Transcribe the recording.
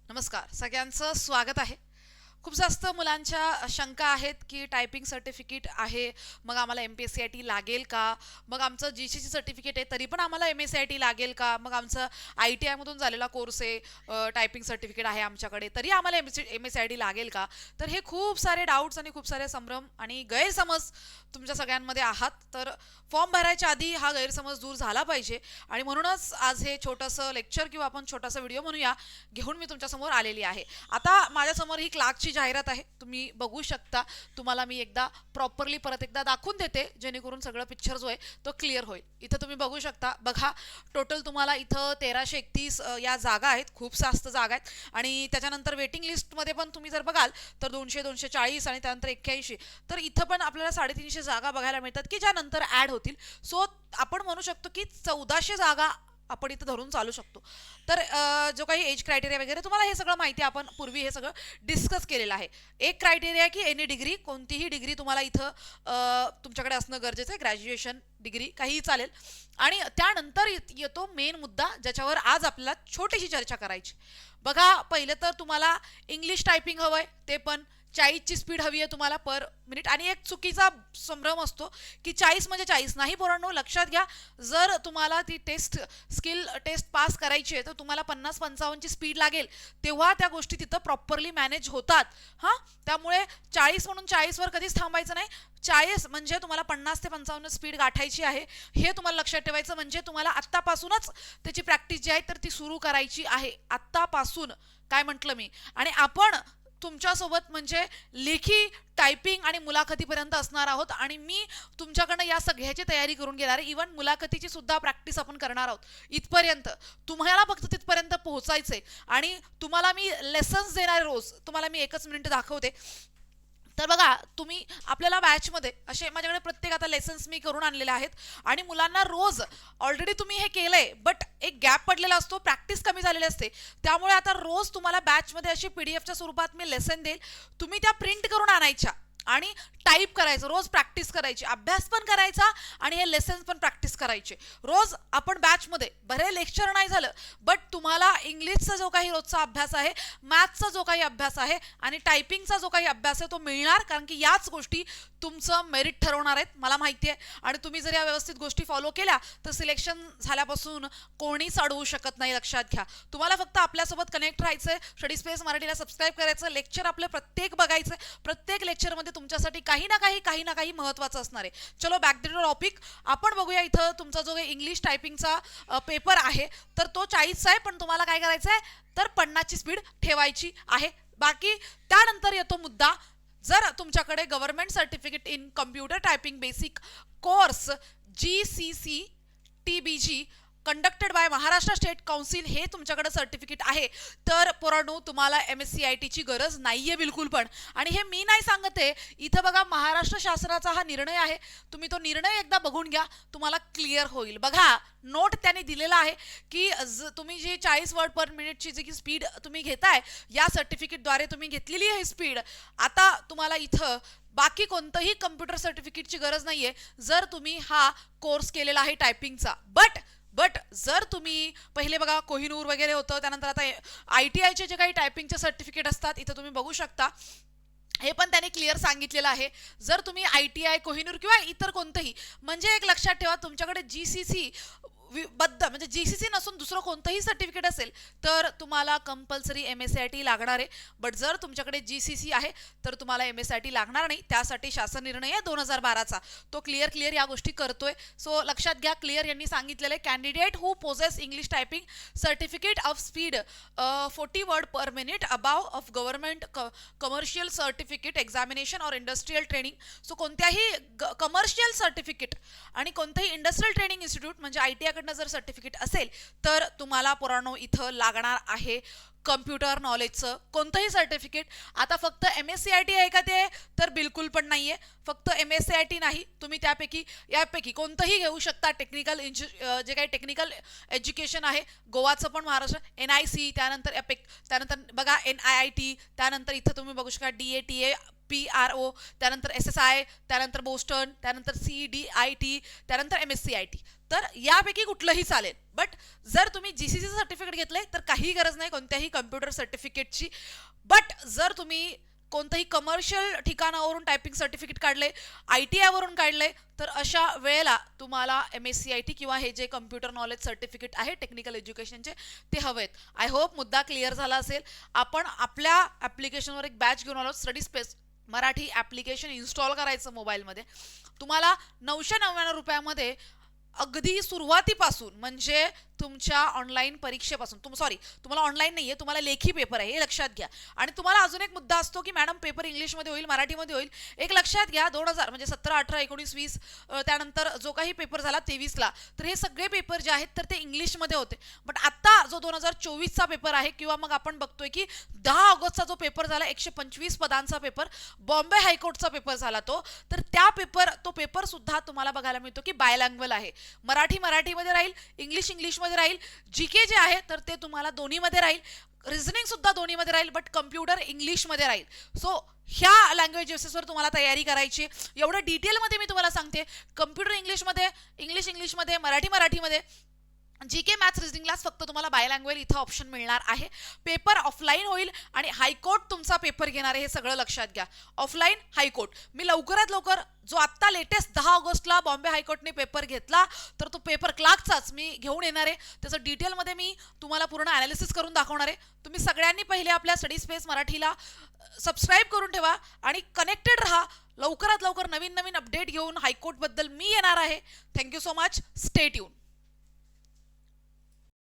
नमस्कार, सगळ्यांचं स्वागत आहे. खूप जास्त मुलांच्या शंका आहेत की टायपिंग सर्टिफिकेट आहे, मग आम्हाला MPSCIT लागेल का? मग आमचं GCC सर्टिफिकेट आहे तरी पण आम्हाला MSCIT लागेल का? मग आमचं ITI मधून झालेला कोर्स आहे, टायपिंग सर्टिफिकेट आहे आमच्याकडे तरी आम्हाला MSCIT लागेल का? तर हे खूप सारे डाऊट्स आणि खूप सारे संभ्रम आणि गैरसमज तुमच्या सगळ्यांमध्ये आहात. तर फॉर्म भरायच्या आधी हा गैरसमज दूर झाला पाहिजे आणि म्हणूनच आज हे छोटंसं लेक्चर किंवा आपण छोटासा व्हिडिओ म्हणूया घेऊन मी तुमच्यासमोर आलेली आहे. आता माझ्यासमोर ही क्लार्कची जाहिरात आहे, तुम्ही बघू शकता. तुम्हाला मी एकदा प्रॉपरली परत एकदा दाखवून देते जेणेकरून सगळं पिक्चर जो आहे तो क्लिअर होईल. इथं तुम्ही बघू शकता, बघा टोटल तुम्हाला इथं 1331 या जागा आहेत, खूप जास्त जागा आहेत. आणि त्याच्यानंतर वेटिंग लिस्टमध्ये पण तुम्ही जर बघाल तर 200, 240 आणि त्यानंतर 81. तर इथं पण आपल्याला 350 जागा बघायला मिळतात की ज्या नंतर ॲड होतील. सो आपण म्हणू शकतो की 1400 जागा आपण इथं धरून चालू शकतो. तर जो काही एज क्रायटेरिया वगैरे तुम्हाला हे सगळं माहिती आहे, आपण पूर्वी हे सगळं डिस्कस केलेलं आहे. एक क्रायटेरिया की एनी डिग्री, कोणतीही डिग्री तुम्हाला इथं तुमच्याकडे असणं गरजेचं आहे. ग्रॅज्युएशन डिग्री काहीही चालेल. आणि त्यानंतर येतो मेन मुद्दा ज्याच्यावर आज आपल्याला छोटीशी चर्चा करायची. बघा, पहिलं तर तुम्हाला इंग्लिश टायपिंग हवं आहे, ते पण 40ची स्पीड हवी आहे तुम्हाला पर मिनिट. आणि एक चुकीचा संभ्रम असतो की 40 म्हणजे 40 नाही. पोरांनो, लक्षात घ्या, जर तुम्हाला ती स्किल टेस्ट पास करायची आहे तर तुम्हाला 50-55ची स्पीड लागेल, तेव्हा त्या गोष्टी तिथं प्रॉपरली मॅनेज होतात. हां, त्यामुळे 40 म्हणून 40वर कधीच थांबायचं नाही. 40 म्हणजे तुम्हाला 50 ते 55 स्पीड गाठायची आहे, हे तुम्हाला लक्षात ठेवायचं. म्हणजे तुम्हाला आत्तापासूनच त्याची प्रॅक्टिस जी आहे तर ती सुरू करायची आहे आत्तापासून. काय म्हटलं मी? आणि आपण तुमच्यासोबत म्हणजे लेखी, टायपिंग आणि मुलाखतीपर्यंत असणार आहोत. आणि मी तुमच्याकडनं या सगळ्याची तयारी करून घेणार आहे. इव्हन मुलाखतीची सुद्धा प्रॅक्टिस आपण करणार आहोत. इथपर्यंत तुम्हाला फक्त तिथपर्यंत पोहोचायचंय. आणि तुम्हाला मी लेसन्स देणार रोज. तुम्हाला मी एकच मिनिट दाखवते. तर बघा, तुम्ही आपल्याला बॅचमध्ये असे माझ्याकडे प्रत्येक आता लेसन्स मी करून आणलेले आहेत. आणि मुलांना रोज ऑलरेडी तुम्ही हे केलंय, बट एक गॅप पडलेला असतो, प्रॅक्टिस कमी झालेली असते. त्यामुळे आता रोज तुम्हाला बॅचमध्ये अशी PDF च्या स्वरूपात मी लेसन देईल. तुम्ही त्या प्रिंट करून आणायच्या आणि टाईप करायचं, रोज प्रॅक्टिस करायची, अभ्यास पण करायचा आणि हे लेसन्स पण प्रॅक्टिस करायचे रोज. आपण बॅचमध्ये बरे लेक्चर नाही झालं, बट तुम्हाला इंग्लिशचा जो काही रोजचा अभ्यास आहे, मॅथ्सचा जो काही अभ्यास आहे आणि टायपिंगचा जो काही अभ्यास आहे तो मिळणार. कारण की याच गोष्टी तुमचं मेरिट ठरवणार आहेत, मला माहिती आहे. आणि तुम्ही जर या व्यवस्थित गोष्टी फॉलो केल्या तर सिलेक्शन झाल्यापासून कोणीच अडवू शकत नाही. लक्षात घ्या, तुम्हाला फक्त आपल्यासोबत कनेक्ट राहायचंय. स्टडी स्पेस मराठीला सबस्क्राईब करायचं, लेक्चर आपले प्रत्येक बघायचं. प्रत्येक लेक्चरमध्ये तुमच्यासाठी काही ना काही महत्त्वाचं असणार आहे. चलो, बॅक टू टॉपिक. आपण बघूया, इथं तुमचा जो काही इंग्लिश टायपिंगचा पेपर आहे तर तो 40चा आहे, पण तुम्हाला काय करायचं आहे तर 50ची स्पीड ठेवायची आहे. बाकी त्यानंतर येतो मुद्दा, जर तुमच्याकडे government certificate in computer typing basic course GCC TBG conducted by Maharashtra state council हे तुमच्याकडे सर्टिफिकेट आहे, तर पोरांनो तुम्हाला MSCITची गरज नाहीये बिलकुल पण. आणि हे मी नाही सांगत आहे, इथं बघा महाराष्ट्र शासनाचा हा निर्णय आहे. तुम्ही तो निर्णय एकदा बघून घ्या, तुम्हाला क्लिअर होईल. बघा, नोट त्यांनी दिलेला आहे की तुम्ही जी 40 वर्ड पर मिनिटची जी स्पीड तुम्ही घेताय, या सर्टिफिकेटद्वारे तुम्ही घेतलेली आहे स्पीड. आता तुम्हाला इथं बाकी कोणतंही कम्प्युटर सर्टिफिकेटची गरज नाहीये जर तुम्ही हा कोर्स केलेला आहे टायपिंगचा. बट जर तुम्ही पहिले बघा कोहिनूर वगैरे होतं, त्यानंतर आता ITIचे जे काही टायपिंगचे सर्टिफिकेट असतात इथं तुम्ही बघू शकता, हे पण त्याने क्लिअर सांगितलेलं आहे. जर तुम्ही ITI, कोहिनूर किंवा इतर कोणतंही, म्हणजे एक लक्षात ठेवा, तुमच्याकडे GCC बद्ध म्हणजे GCC नसून दुसरं कोणतंही सर्टिफिकेट असेल तर तुम्हाला कंपल्सरी MSCIT लागणार आहे. बट जर तुमच्याकडे GCC आहे तर तुम्हाला MSCIT लागणार नाही. त्यासाठी शासन निर्णय आहे 2012चा, तो क्लिअर या गोष्टी करतोय. सो लक्षात घ्या, क्लिअर यांनी सांगितलेलं आहे, candidate who possesses English typing certificate of speed 40 word per minute above of government commercial certificate examination और इंडस्ट्रियल ट्रेनिंग. सो कोणत्याही कमर्शियल सर्टिफिकेट आणि कोणत्याही इंडस्ट्रियल ट्रेनिंग इन्स्टिट्यूट म्हणजे ITI जर सर्टिफिकेट असेल तर तुम्हाला पोरांनो इथं लागणार आहे कम्प्युटर नॉलेजचं कोणतंही सर्टिफिकेट. आता फक्त MSCIT आहे का ते, तर बिलकुल पण नाहीये. फक्त MSCIT नाही, तुम्ही यापैकी कोणतंही घेऊ शकता. टेक्निकल जे काही टेक्निकल एज्युकेशन आहे, गोवाचं पण, महाराष्ट्र NIC, त्यानंतर त्यानंतर बघा NIIT, त्यानंतर इथं तुम्ही बघू शकता DATA, PRO, त्यानंतर SSI, त्यानंतर बोस्टन, त्यानंतर CDIT, त्यानंतर MSCIT. तर यापैकी कुठलंही चालेल. बट जर तुम्ही जीसीसीचं सर्टिफिकेट घेतलंय तर काही गरज नाही कोणत्याही कम्प्युटर सर्टिफिकेटची. बट जर तुम्ही कोणत्याही कमर्शियल ठिकाणावरून टायपिंग सर्टिफिकेट काढले, ITI वरून काढले, तर अशा वेळेला तुम्हाला MSCIT किंवा हे जे कम्प्युटर नॉलेज सर्टिफिकेट आहे टेक्निकल एज्युकेशनचे ते हवेत. आय होप मुद्दा क्लिअर झाला असेल. आपण आपल्या ॲप्लिकेशनवर एक बॅच घेऊन आलो, study space Marathi application install करायचं मोबाईलमध्ये. तुम्हाला 999 रुपयामध्ये अगदी सुरुवातीपासून म्हणजे तुमच्या ऑनलाईन परीक्षेपासून तुम्हाला ऑनलाईन नाहीये, तुम्हाला लेखी पेपर आहे हे लक्षात घ्या. आणि तुम्हाला अजून एक मुद्दा असतो की मॅडम पेपर इंग्लिशमध्ये होईल मराठीमध्ये होईल. एक लक्षात घ्या 2000 म्हणजे 17, 18, 19, 20 त्यानंतर जो काही पेपर झाला 23ला, तर हे सगळे पेपर जे आहेत तर ते इंग्लिशमध्ये होते. बट आता जो 2024चा पेपर आहे किंवा मग आपण बघतोय की 10 ऑगस्टचा जो पेपर झाला 125 पदांचा पेपर, बॉम्बे हायकोर्टचा पेपर झाला तर तो पेपर सुद्धा तुम्हाला बघायला मिळतो की बायलँग्वेज आहे. मराठीमध्ये राहील, इंग्लिशमध्ये राहील. जीके जे आहे तर ते तुम्हाला दोन्हीमध्ये राहील. रिझनिंग सुद्धा दोन्हीमध्ये राहील, बट कम्प्युटर इंग्लिशमध्ये राहील. सो ह्या लँग्वेज बेसिसवर तुम्हाला तयारी करायची. एवढं डिटेलमध्ये मी तुम्हाला सांगते. कम्प्युटर इंग्लिशमध्ये, इंग्लिशमध्ये, मराठीमध्ये, जीके मॅथ्स रिझनिंगलाच फक्त तुम्हाला बाय लँग्वेज इथं ऑप्शन मिळणार आहे. पेपर ऑफलाईन होईल आणि हायकोर्ट तुमचा पेपर घेणार आहे, हे सगळं लक्षात घ्या. Offline high court. मी लवकरात लवकर जो आत्ता लेटेस्ट 10 ऑगस्टला बॉम्बे हायकोर्टने पेपर घेतला तर तो पेपर क्लार्कचाच मी घेऊन येणार आहे. त्याचं डिटेलमध्ये मी तुम्हाला पूर्ण ॲनालिसिस करून दाखवणार आहे. तुम्ही सगळ्यांनी पहिले आपल्या स्टडी स्पेस मराठीला सबस्क्राईब करून ठेवा आणि कनेक्टेड राहा. लवकरात लवकर नवीन अपडेट घेऊन हायकोर्टबद्दल मी येणार आहे. Thank you so much. Stay tune.